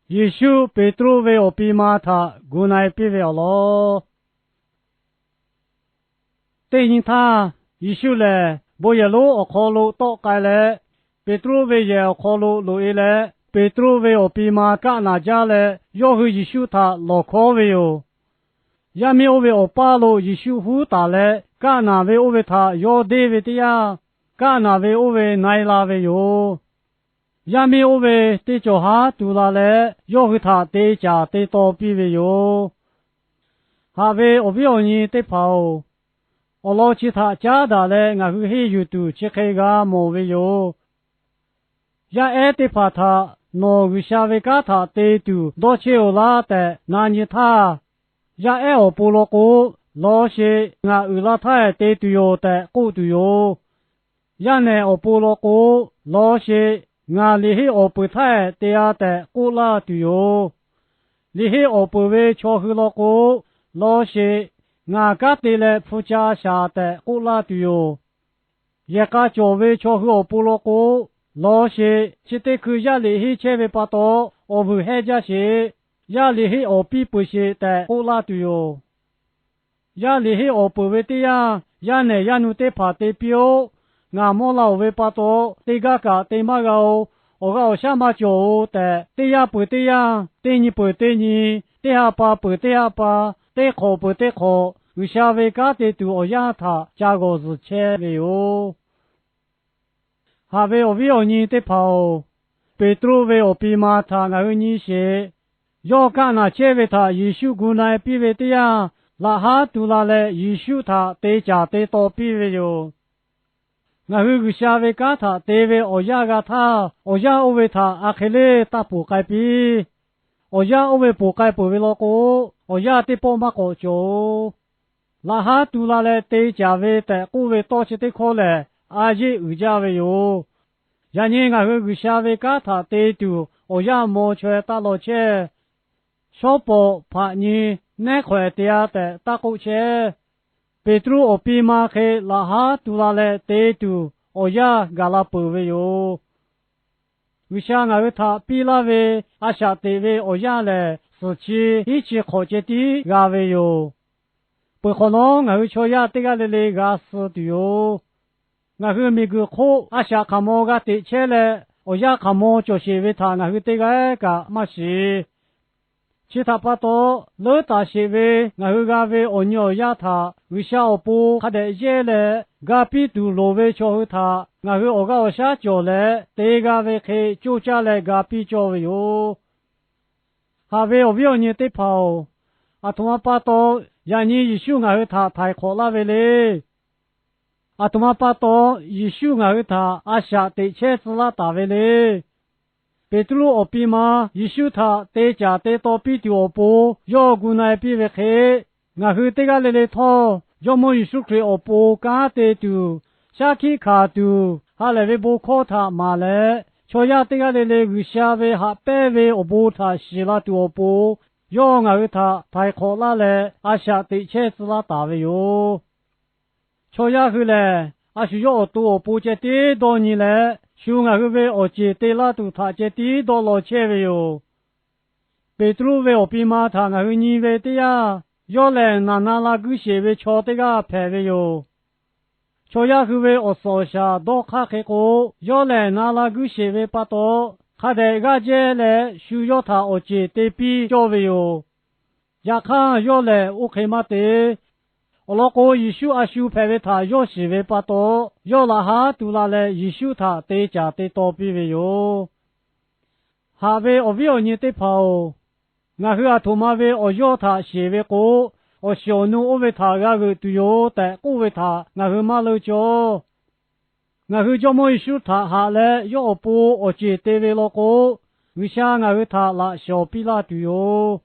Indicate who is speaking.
Speaker 1: 耶稣被主为我比马他古奈比为咯。对应他耶稣嘞，不也路我考路多改嘞，被主为也考路路一嘞，被主为我比马干哪家嘞，要去耶稣他老考为哟。也没有为我巴路耶稣胡打嘞，干哪为我为他要得为的呀，干哪为我为奈拉为哟。也没有为对脚下读了嘞，要去他对家对多比为哟。还为我不要你对跑。我老其他家的嘞，我去黑有度去开个莫为哟。也爱对怕他，那个下为个他对度多去拉的，那你他。也爱我部落哥，老些我有了他对度哟的过度哟。也呢我部落哥，老些我离开我不太对呀的过了度哟。离开我不为巧去了哥，老些。我家对了夫家下的过拉对哟，也家教会巧和部落哥，老些只得去家里去切为巴多，我不还家些，家里去我必不些的过拉对哟，家里去我不为的呀，家内家努得怕得标，我莫老为巴多，得个个得嘛个哦，我个下嘛教的，得呀不得呀，得你不得你，得下巴不得下巴，得考不得考。为啥为家的对我让他加个是切为哟？还为我为我你的跑，被主为我比马他我和你些，要干那切为他耶稣过来比为的呀，那哈都拿来耶稣他对家对多比为哟。我和为啥为家他对为我让个他，我让我为他阿克勒他不改比，我让我为不改不为老哥，我让的不马个就。那哈都拿来对家为的，各位多些的可来，阿姐有家为哟。人家我和个下为家他对住，我要莫缺打落切，小宝怕你那块地下的打过切，别处我比马开，那哈都拿来对住，我要嘎拉不为哟。为啥我和他比那为阿下对为我要来，是去一起考节的阿为哟。不可能，我瞧呀，这个来个是的哟。我和每个课阿下看么个对起来，我也看么就是为他，我和这个嘛是。其他不多，老大些为我和个为我鸟呀他，为啥我不他的夜来，个比都罗为瞧和他，我和我个我下叫来，这个为开就家来个比较为哟。还为我不要你对跑，啊，同样不多。让你一宿我和他太可了为嘞，啊，他妈把到一宿我和他阿下对车子啦打为嘞，别的路我比嘛，一宿他对家对到比的我不，要过来比为黑，我和这个来来套，要么一宿去我不干得住，下去卡住，还来为不靠他嘛嘞，瞧呀这个来来个下为还白为我不他洗了的我不。要我和他太可了嘞，阿下对车子啦打为哟。瞧下去嘞，阿需要多不接地多你嘞，修我和为我接对啦都他接地多老车为哟。别处为我比嘛他我和你为的呀，要来那那个些为瞧这个排为哟。瞧下去为我手下多卡开过，要来那个些为不多。他的个家来需要他我接对比较为哟，也看要来我开嘛的，我老哥一修阿修排为他要是为不多，要拿下都拿来一修他对家对多比为哟，还为我为你对跑，我和阿托马为我要他写为过，我小奴我为他那个都要的，我为他我和马路叫。我和叫么一宿他下来要不我接对为老哥，为啥我和他那小比拉对哟？